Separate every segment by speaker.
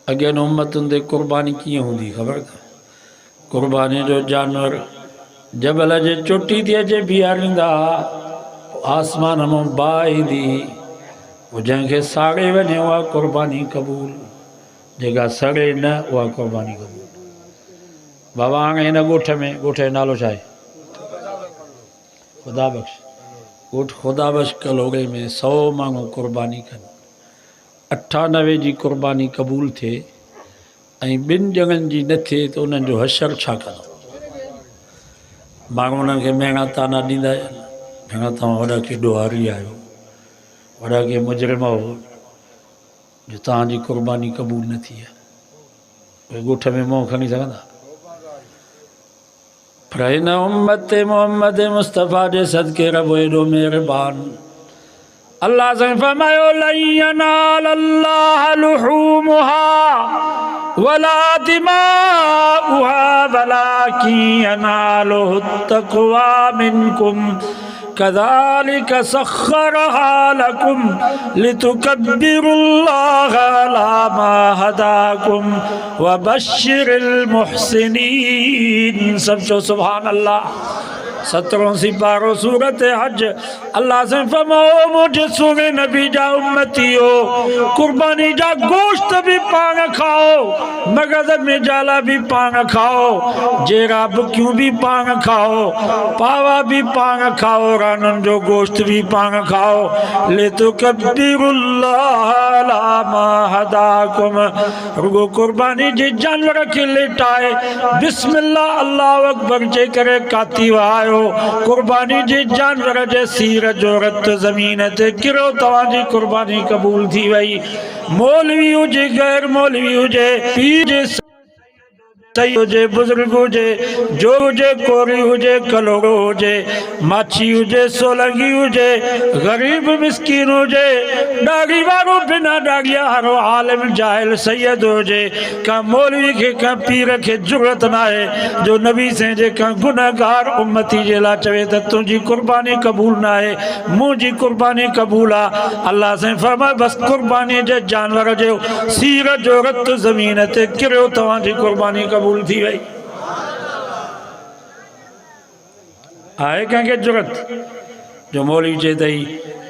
Speaker 1: अॻियनि उम्मतुनि ते क़ुर्बानी कीअं हूंदी ख़बर अथव? क़ुर्बानी जो जानवर जबल जे चोटी ते अचे बीहारींदा, आसमान मां बाहि ईंदी, पोइ जंहिंखे साड़े वञे उहा क़ुर्बानी क़बूल, जेका सड़े न उहा क़ुर्बानी क़बूल। बाबा हाणे हिन ॻोठ में, ॻोठ जो नालो छा आहे? ख़ुदा बख़्श। ॻोठ ख़ुदा बख़्श कलोड़े में 100 माण्हू क़ुर्बानी कनि, 98 जी क़ुर्बानी क़बूल थिए ऐं 2 ॼणनि जी न थिए त उन्हनि जो हशर छा कंदो? माण्हू उन्हनि खे मेणा ताना ॾींदा आहिनि, भेण तव्हां वॾा केॾो हारी आहियो, वॾा के मुजरिम हो जो तव्हांजी क़ुर्बानी क़बूल न थी आहे। उहे ॻोठ में मुंहुं खणी सघंदा? पर हिन उम्मत मोहम्मद मुस्तफ़ा जे सदके रब एॾो महिरबान, अल्लाह से फरमायो लन यनाल अल्लाह लुहूमुहा वला दिमाउहा वलाकिन यनालुहु तक़वा मिनकुम कज़ालिक सख्खरहा लकुम लितुकब्बिरुल्लाह अला मा हदाकुम व बश्शिरिल मुहसिनीन। सब चो सुभान अल्लाह। 17 सिपारो सूरत हज। अल्लाह से फरमाओ मुझे सुने नबी जा उम्मतियो, कुर्बानी जा गोश्त भी पान खाओ, मगज़ में जाला भी पान खाओ, जेरा बुक्यूं भी पान खाओ, पावा भी पान खाओ, रानन जो गोश्त भी पान खाओ। ले तो कब्बिरुल्लाह अला मा हदाकुम, रुगो कुर्बानी जे जानवर खे लेटाए बिस्मिल्लाह अल्लाह अकबर जे करे काती वायो, कुर्बानी जे जानवर जे सीर जो रत ज़मीन ते किरो, तव्हांजी कुर्बानी क़बूल थी वई। मौलवी हुजे गैर मौलवी हुजे, पीर जे सही हुजे बुजुर्ग हुजे, जो हुजे कोरी हुजे कलोड़ो हुजे, माछी हुजे सोलंगी हुजे, गरीब मिस्कीन हुजे, ॾाढ़ी वारो बिना ॾाढ़ीअ वारो आलिम जाहिल सैयद हुजे, का मौलवी खे का पीर खे ज़रूरत न आहे जो नबी से जे का गुनहगार उम्मती जे लाइ चवे त तुंहिंजी कुर्बानी क़बूल न आहे, मुंहिंजी कुर्बानी क़बूल आहे। अल्लाह से फरमाए बस कुर्बानी जे जानवर जो सीर जो रत ज़मीन ते किरियो, तव्हांजी कुर्बानी क़बूल थी वई। आहे कंहिंखे ज़रूरत जो मौलवी चए तई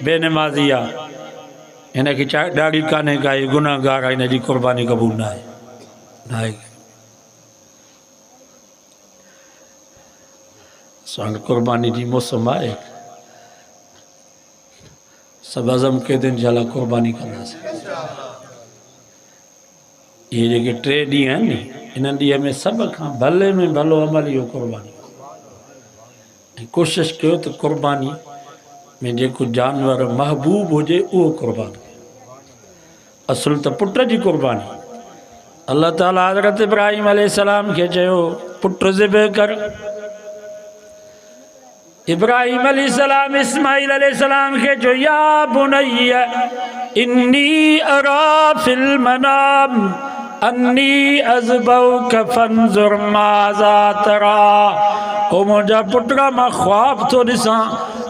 Speaker 1: बेनमाज़ी आहे, हिनखे ॾाढ़ी कान्हे का, गुनाहगार आहे, हिनजी कुर्बानी क़बूल न आहे। न आहे असां कुर्बानी जी मौसम आहे, सभु अज़म कयो इंशाअल्लाह कुर्बानी कंदासीं। इहे जेके 3 ॾींहं आहिनि नी, इन्हनि ॾींहं में सभ खां भले में भलो अमल इहो कुर्बानी। ऐं कोशिशि कयो त कुर्बानी में जेको जानवर महबूब हुजे उहो कुर्बान कयो। असुल त पुट जी कुर्बानी। अल्लाह ताला हज़रत इब्राहिम अलैहिस्सलाम खे चयो पुट ज़िबह कर। इब्राहिम अलैहिस्सलाम इस्माइल अलैहिस्सलाम के जो या बुनय्य इन्नी अरा फिल मनाम अन्नी अज़बहुक फंजुर माज़ा तरा, ओ मुंहिंजा पुटरा मां ख्वाब थो ॾिसां,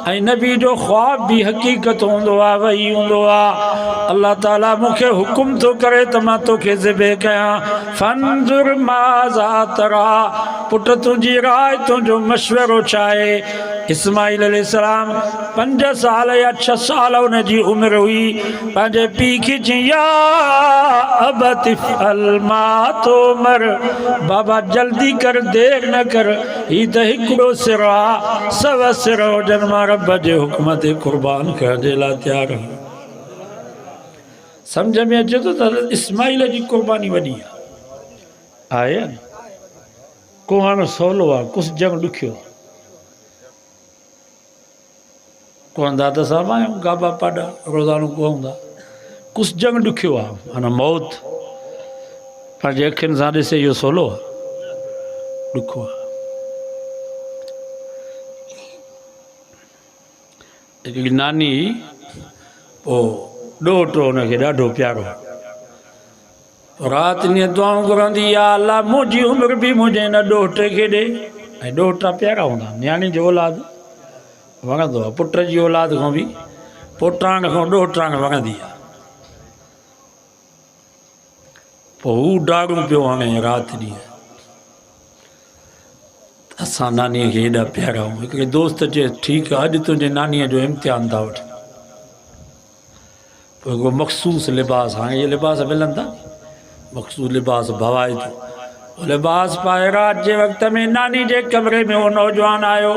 Speaker 1: ऐं नबी जो ख्वाब भी हक़ीक़त हूंदो आहे, वही हूंदो आहे। अल्लाह ताला मूंखे हुकुम थो करे त मां तोखे ज़िबह कयां। फंजुर माज़ा तरा, पुट तुंहिंजी राय तुंहिंजो मशवरो छा आहे? इस्माइल अलैहिस्सलाम 5 साल या 6 साल उनजी उम्र हुई। पंहिंजे पीउ खे चई या अबतिफ अलमा तोमर, बाबा जल्दी कर, देर न कर, ही त हिकिड़ो सिर आहे, 100 सिर हुजनि, मां रब जे हुक्म ते कुर्बान करण जे लाइ तयारु आहियां। सम्झ में अचे थो त इस्माइल जी कुर्बानी वॾी आहे न। को हाणे सवलो आहे, कुझु जंग ॾुखियो आहे। को हंधा त सां आहियूं गाबा पाॾा रोज़ानो को हूंदा, कुझु जंग ॾुखियो आहे। माना मौत पंहिंजे अखियुनि सां ॾिसे इहो सवलो आहे, ॾुखो आहे। हिकिड़ी नानी पोइ ॾोटो हुनखे ॾाढो प्यारो, राति ॾींहं दुआऊं घुरंदी, या अल्लाह मुंहिंजी उमिरि बि मुंहिंजे हिन ॾोहटे खे ॾे। ऐं ॾोहटा प्यारा हूंदा, न्याणी जो औलाद वणंदो आहे, पुट जी औलाद खां बि पोटाण खां ॾोहटाण वणंदी आहे। पोइ हू डारूं पियो हाणे राति ॾींहुं। असां नानीअ खे हेॾा प्यारा आहियूं। हिकिड़े दोस्त चए ठीकु आहे, अॼु तुंहिंजे नानीअ जो इम्तिहान था वठनि। पोइ हिकिड़ो मख़सूस लिबास, हाणे इहे लिबास मिलनि था, मख़सूस लिबास भवाए जो लिबास पाए राति जे वक़्त में नानी जे कमरे में उहो नौजवान आयो।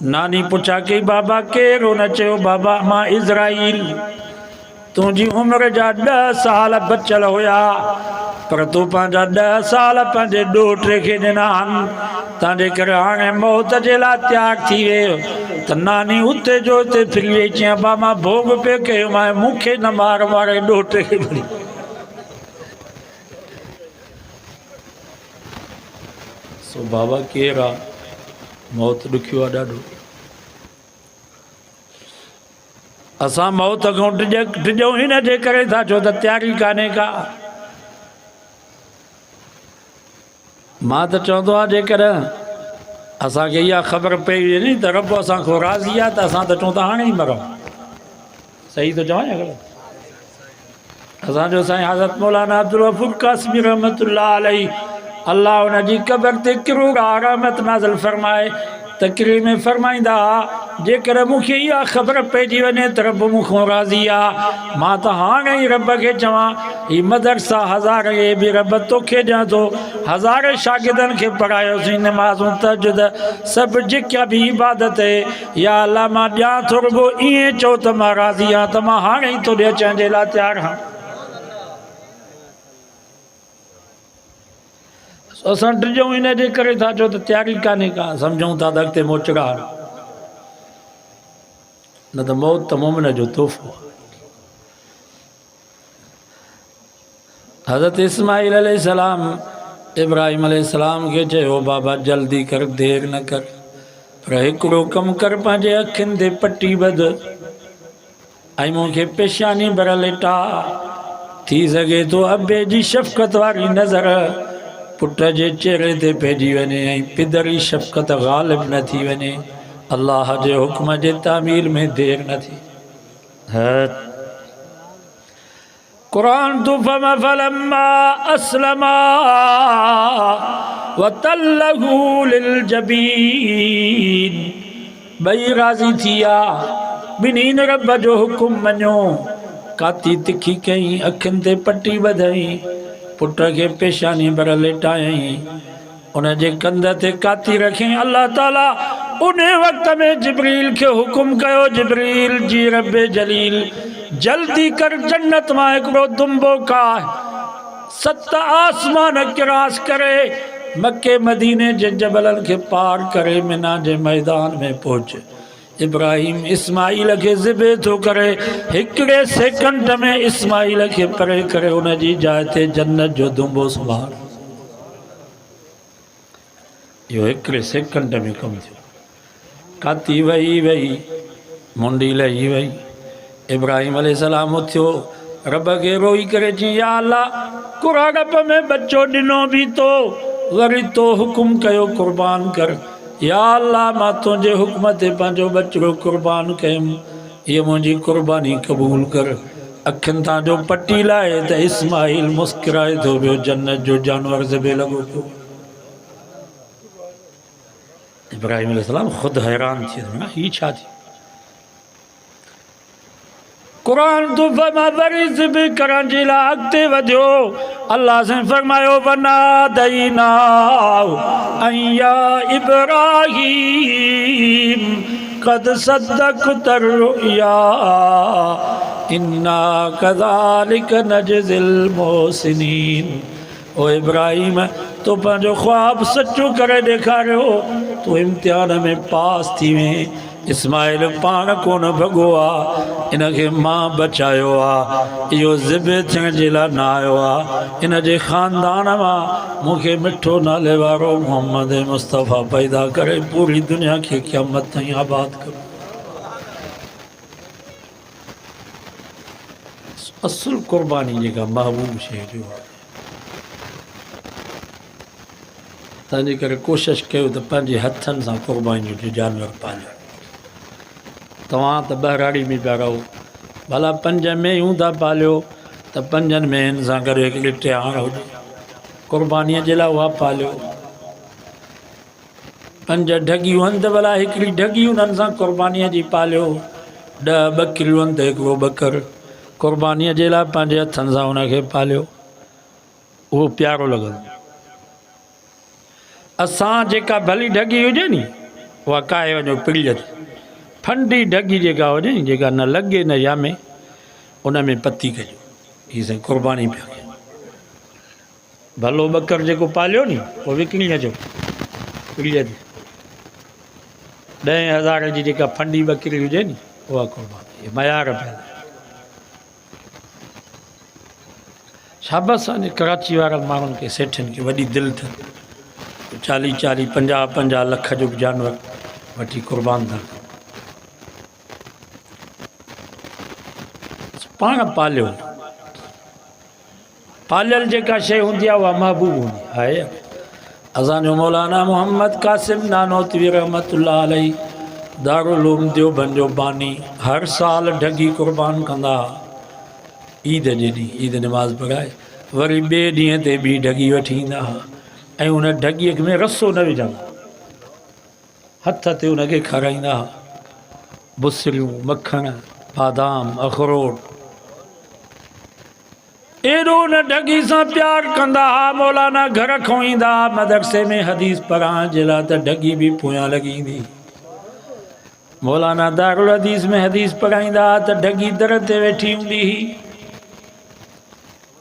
Speaker 1: नानी पुछा कई बाबा केरु? हुन चयो बाबा मां इज़राइल, तुंहिंजी उमिरि जा 10 साल बचियल हुया, पर तूं पंहिंजा 10 साल पंहिंजे ॾोहिटे खे ॾिना आहिनि, तंहिंजे करे हाणे मौत जे लाइ तयारु थी वियो। त नानी उते जो उते फिरी वई, चई बाबा मां भोग पियो कयो, मां मूंखे न मार वारे ॾोहिटे खे भरी। सो बाबा केरु आहे? मौत ॾुखियो आहे ॾाढो। असां मौत खां टिजूं हिन जे करे था छो त तयारी कान्हे का। मां त चवंदो आहियां जेकॾहिं असांखे इहा ख़बर पई वञे नी त रब असां खां राज़ी आहे त असां त चऊं था हाणे ई मरूं। सही थो चवां या ग़लति? असांजो साईं हज़रत मौलाना अब्दुल गफ़ूर क़ासिमी रहमतुल्लाह अलैहि, अल्लाह हुनजी क़बर ते किरूर रहमत नाज़िल फरमाए, तक़रीर में फरमाईंदा जेकर मूंखे इहा ख़बर पइजी वञे त रब मूंखां राज़ी आहे, मां त हाणे ई रब खे चवां हीअ मदरसा हज़ार इहे बि रब तोखे ॾियां थो, हज़ार शागिर्दनि खे पढ़ायोसीं, नमाज़ूं तहज्जुद सभु जेका बि इबादत या अलाह मां ॾियां थो, रुगो ईअं चओ त मां राज़ी आहियां, त मां हाणे ई तोॾे अचण जे लाइ तयारु आहियां। असां टिजूं हिन जे करे था छो त तयारी कान्हे का, सम्झूं था त अॻिते मोचड़ा, न त मौत त मोमिन जो तोहफ़ो। हज़रत इस्माईल अलैहिस्सलाम इब्राहिम अलैहिस्सलाम खे चयो बाबा जल्दी कर, देर न कर, पर हिकिड़ो कमु कर, पंहिंजे अखियुनि ते पटी ॿध ऐं मूंखे पेशानी भर लेटा, थी सघे थो अबे जी शफ़क़त वारी नज़र पुट जे चेहरे ते पइजी वञे ऐं पिदर जी शफ़क़त ग़ालिब न थी वञे, अल्लाह जे हुक्म जे तामील में देर न थी। क़ुरान तो फलम्मा अस्लमा वतल्लहु लिलजबीन, ॿई राज़ी थिया, ॿिन्हिनि रब जो हुकुम मञो, काती तिखी कई, अखियुनि ते पटी ॿधई, पुट खे पेशानी भर लेटायई, उन जे कंध ते काती रखी। अल्लाह ताला उन वक़्त में जिब्रील खे हुकुम कयो, जिब्रील जी रब जलील जल्दी कर, जन्नत मां हिकिड़ो दुंबो का 7 आसमान क्रॉस करे मक्के मदीने जे जबलनि खे पार करे मिना जे मैदान में पहुच। इब्राहिम इस्माईल खे ज़िबे थो करे, हिकिड़े सेकंड में इस्माईल खे परे करे उन जी जाइ ते जन्नत जो दुंबो संभाल। इहो हिकिड़े सेकंड में कमु थियो। काती वही वही, मुंडी लही वही, इब्राहिम अलैहिस्सलाम उथियो, रब खे रोई करे चई या अल्लाह, कुरागप में बच्चो ॾिनो बि तो, वरी तो हुकुम कयो क़ुर्बान कर, या अल्लाह मां तुंहिंजे हुक्म ते पंहिंजो बचिड़ो क़ुर्बान कयुमि, हीअ मुंहिंजी क़ुर्बानी क़बूल कर। अखियुनि तां जो पटी लाहे त इस्माईल मुस्कुराए थो पियो, जन्नत जो जानवर ज़िबे लॻो पियो। इब्राहिम अलैहिस्सलाम ख़ुदि हैरान थी वियो, हीअ छा थी? क़ुरान तो वरी ज़िब करण जे लाइ अॻिते वधियो, अल्लाह से फरमायो वनादैना या इब्राहिम क़द सद्दक़्ता रुया इन्ना कज़ालिक नजज़िल मुहसिनीन। ओ इब्राहिम, तो पंहिंजो ख्वाब सचो करे ॾेखारियो, तूं इम्तिहान में पास थी वएं। इस्माईल पाण कोन भॻो आहे, इनखे मां बचायो आहे, इहो ज़िब थियण जे लाइ न आयो आहे। इन जे ख़ानदान मां मूंखे मिठो नाले वारो मोहम्मद मुस्तफ़ा पैदा करे पूरी दुनिया खे क़यामत ताईं आबाद करो। असुल क़ुर्बानी जेका महबूब शइ जो आहे, तंहिंजे करे कोशिशि कयो त पंहिंजे हथनि सां क़ुर्बानी जो जानवर पालियो। तव्हां त ॿहिराड़ी में पिया रहो, भला 5 मेंहिं था पालियो, त पंजनि में हिन सां गॾु हिकिड़ी टियाण हुजे क़ुर्बानीअ जे लाइ उहा पालियो। पंज ढगियूं आहिनि त भला हिकिड़ी ढगी उन्हनि सां क़ुर्बानीअ जी पालियो। 10 ॿकरियूं आहिनि त हिकिड़ो ॿकर क़ुर्बानीअ जे लाइ पंहिंजे हथनि सां उनखे पालियो, उहो प्यारो लॻंदो। असां जेका भली ढगी हुजे नी उहा काए वञो पिड़ीअ ते, फंडी ढगी जेका हुजे नी जेका न लॻे न यामे उन में पती कजो, हीअ साईं क़ुर्बानी पिया कयूं। भलो ॿकर जेको पालियो नी उहो विकिणी अचो पिड़ीअ ते। 10,000 जी जेका फंडी ॿकरी हुजे नी उहा क़ुर्बानी मयार पिया। शाबाश आहे कराची वारनि माण्हुनि खे सेठनि खे वॾी दिलि अथनि, 40-40, 50-50 लख जो बि जानवर वठी क़ुर्बान था कनि। पाण पालियो, पालियल जेका शइ हूंदी आहे उहा महबूब हूंदी आहे। असांजो मौलाना मोहम्मद कासिम नानोतवी रहमतुल्लाह अलैह दारुल उलूम देवबंद जो बानी हर साल ढगी क़ुर्बान कंदा। ईद जे ॾींहुं ईद नमाज़ पढ़ाए वरी ॿिए ॾींहं ते ॿी ढगी वठी ईंदा ऐं उन ढगीअ में रसो न विझंदा, हथ ते उनखे खाराईंदा। बुसरियूं, मखण, बादाम, अखरोट एॾो न ढगी सां प्यार कंदा। मौलाना घर खां ईंदा मदरसे में हदीस पढ़ाइण जे लाइ त ढगी बि पोयां लॻी ईंदी। मौलाना दारुल हदीस में हदीस पढ़ाईंदा त ढगी दर ते वेठी हूंदी हुई।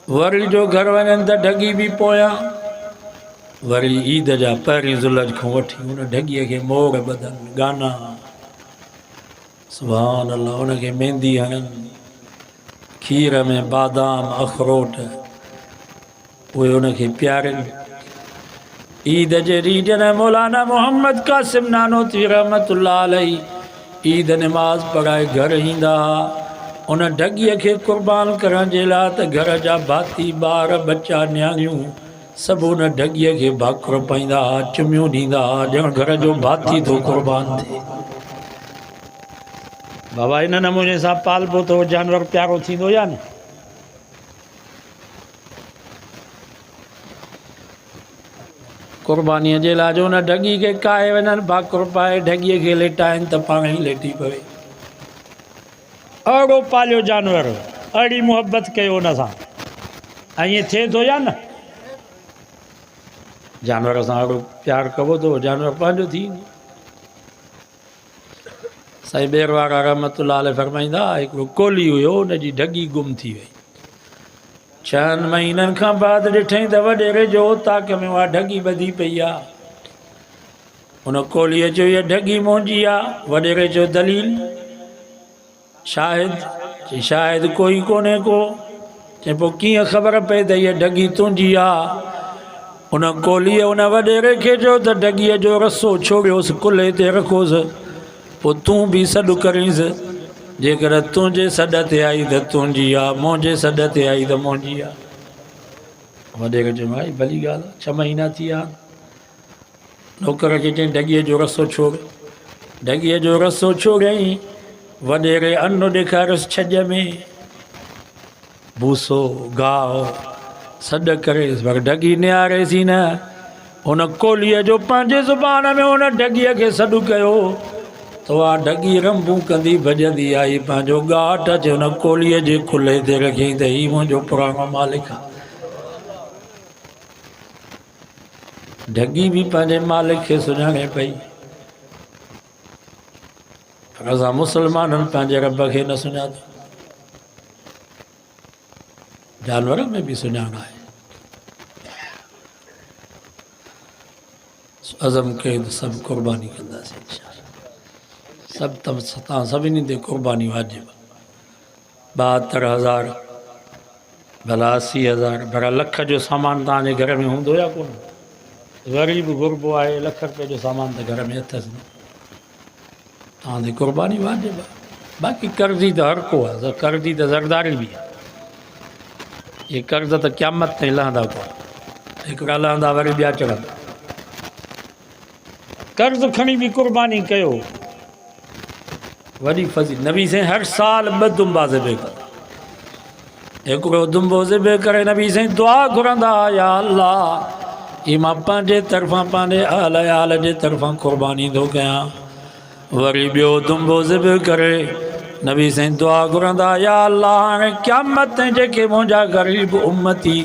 Speaker 1: वरी जो घर वञनि त ढगी बि पोयां। वरी ईद जा पहिरीं ज़ुलज खां वठी हुन ढगीअ खे मोर ॿधनि, गाना सुभान अल्लाह, उनखे मेहंदी हणनि, खीर में बादाम अखरोट उहे उनखे प्यारनि। ईद जे ॾींहुं जॾहिं मौलाना मोहम्मद कासिम नानोतवी रहमतुल्लाह अलैह ईद नमाज़ पढ़ाए घर ईंदा उन ढगीअ खे क़ुर्बान करण जे लाइ त घर जा भाती ॿार बच्चा न्याणियूं सभु उन ढगीअ खे भाकुर पाईंदा, चुमियूं ॾींदा, ॼण घर जो भाती थो क़ुर्बान थिए। बाबा इन नमूने सां पालबो त उहो जानवर प्यारो थींदो या न? क़ुर्बानीअ जे लाइ जो उन ढगी खे काए वञनि, भाकुर पाए ढगीअ खे लेटाइनि त पाण ई लेटी पवे। अहिड़ो पालियो जानवर, अहिड़ी मुहबत कयो हुन सां, ऐं ईअं थिए थो या न? जानवर सां अहिड़ो प्यारु कबो त जानवर पंहिंजो थी वेंदो। साईं ॿेर वारा रहमतुल्लाह अलैह फरमाईंदा हिकिड़ो कोली हुयो, हुनजी ढगी गुम थी वई। 6 महीननि खां बाद ॾिठईं त वॾेरे जो ताक में उहा ढगी ॿधी पई आहे। हुन कोलीअ चयो इहा ढगी मुंहिंजी आहे। वॾेरे जो दलील शायदि कोई कोन्हे को। चए पोइ कीअं ख़बर पए त इहा ढगी तुंहिंजी आहे? उन कोलीअ उन वॾेरे खे चयो त ढगीअ जो रसो छोड़ियोसि, कुल्हे ते रखोसि, पोइ तूं बि सॾु करींसि। जेकर तुंहिंजे सॾ ते आई त तुंहिंजी आहे, मुंहिंजे सॾ ते आई त मुंहिंजी आहे। वॾेरे चयो भाई भली ॻाल्हि आहे, 6 महीना थी विया। नौकर खे चई ढगीअ जो रसो छोड़। ढगीअ जो रसो छोड़ियईं। वॾेरे अन्न ॾेखारियसि छॼ में, भूसो गाहु सॾ करेसि, पर ढगी निहारेसि न। हुन कोलीअ जो पंहिंजे ज़ुबान में हुन ढगीअ खे सॾु कयो त उहा ढगी रंबूं कंदी भॼंदी आई, पंहिंजो ॻाठ अचे हुन कोलीअ जे कुल्हे ते रखियईं त हीउ मुंहिंजो पुराणो मालिक आहे। ढगी बि पंहिंजे मालिक खे सुञाणे पई, पर असां मुस्लमाननि पंहिंजे रब खे न सुञातो। जानवरनि में बि सुञाण आहे। अज़म कयो त सभु क़ुर्बानी कंदासीं इंशाअल्लाह। सभु तव्हां सभिनी ते क़ुर्बानी वाजिब। 72,000 भला 80,000 भला लख जो सामान तव्हांजे घर में हूंदो या कोन? ग़रीब गुरबो आहे, लख रुपए जो सामान त घर में अथसि न, तव्हां ते क़ुर्बानी वाजिब आहे। बाक़ी कर्ज़ी त हर को आहे, कर्ज़ी त ज़रदारी बि आहे। ये कर्ज़ त क़यामत ताईं लहंदा कोन, हिकिड़ा लहंदा वरी ॿिया चढ़ंदा। कर्ज़ खणी बि क़ुर्बानी कयो, वॾी फज़ील। नबी साईं हर साल 2 दुंबा ज़बह कंदा। हिकिड़ो दुंबो ज़िबे करे नबी साईं दुआ घुरंदा या अल्लाह ही मां पंहिंजे तरफ़ां पंहिंजे आल आल जे तरफ़ां क़ुर्बानी थो कयां। वरी ॿियो दुंबो ज़िबे करे नबी साईं दुआ घुरंदा या अल्लाह हाणे क़यामत ताईं जेके मुंहिंजा ग़रीब उम्मती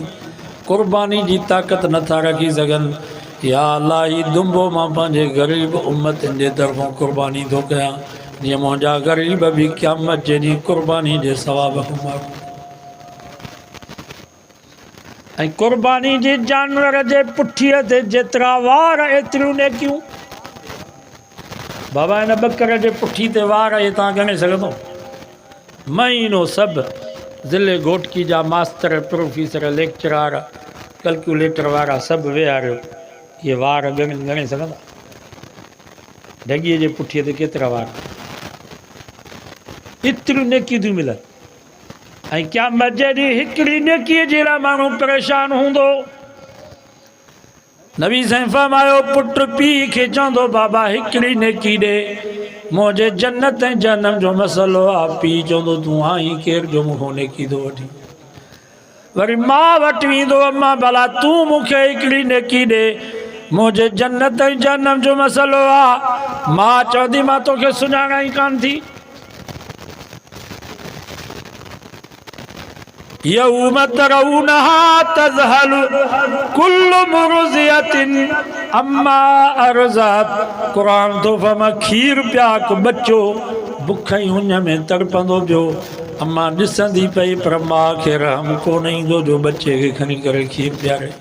Speaker 1: क़ुर्बानी जी ताक़त नथा रखी सघनि या अल्लाह ही दुंबो मां पंहिंजे ग़रीब उम्मतनि जे तरफ़ां क़ुर्बानी थो कयां जीअं मुंहिंजा ग़रीब बि क़यामत जे ॾींहुं क़ुर्बानी जे सवाब खां ऐं क़ुर्बानी जे जानवर जे पुठीअ ते जेतिरा वार एतिरियूं नेकियूं। बाबा हिन ॿकरे जे पुठी ते वार इहे तव्हां ॻणे सघंदो? महीनो सभु ज़िले घोटकी जा मास्तर प्रोफेसर लेक्चरार कैलकुलेटर वारा सभु विहारियो, इहे वार ॻणे सघंदा? ढॻीअ जे पुठीअ ते केतिरा वार, एतिरियूं नेकियूं थियूं मिलनि। ऐं क़यामत जे ॾींहुं हिकिड़ी नेकीअ जे लाइ माण्हू परेशान हूंदो। नबी साईं फरमायो पुट पीउ खे चवंदो बाबा हिकिड़ी नेकी ॾे, मुंहिंजे जन्नत ऐं जनम जो मसइलो आहे। पीउ चवंदो तूं आई केर जो मूंखां नेकी थो वठी। वरी मां वटि वेंदो अम्मा भला तूं मूंखे हिकिड़ी नेकी ॾे, मुंहिंजे जन्नत ऐं जनम जो मसइलो आहे। मां चवंदी मां तोखे सुञाणा ई कान थी। यौम तरौनहा तज़हलु कुल्लु मुर्ज़ियतिन अम्मा अर्ज़त। क़ुरान थो फरमाए खीर प्याक बच्चो बुख ई हुन में तड़पंदो पियो। अम्मा ॾिसंदी पई पर माउ खे रहम कोन ईंदो जो बच्चे खे खणी करे खीर पियारे।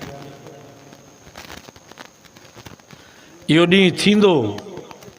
Speaker 1: इहो ॾींहुं थींदो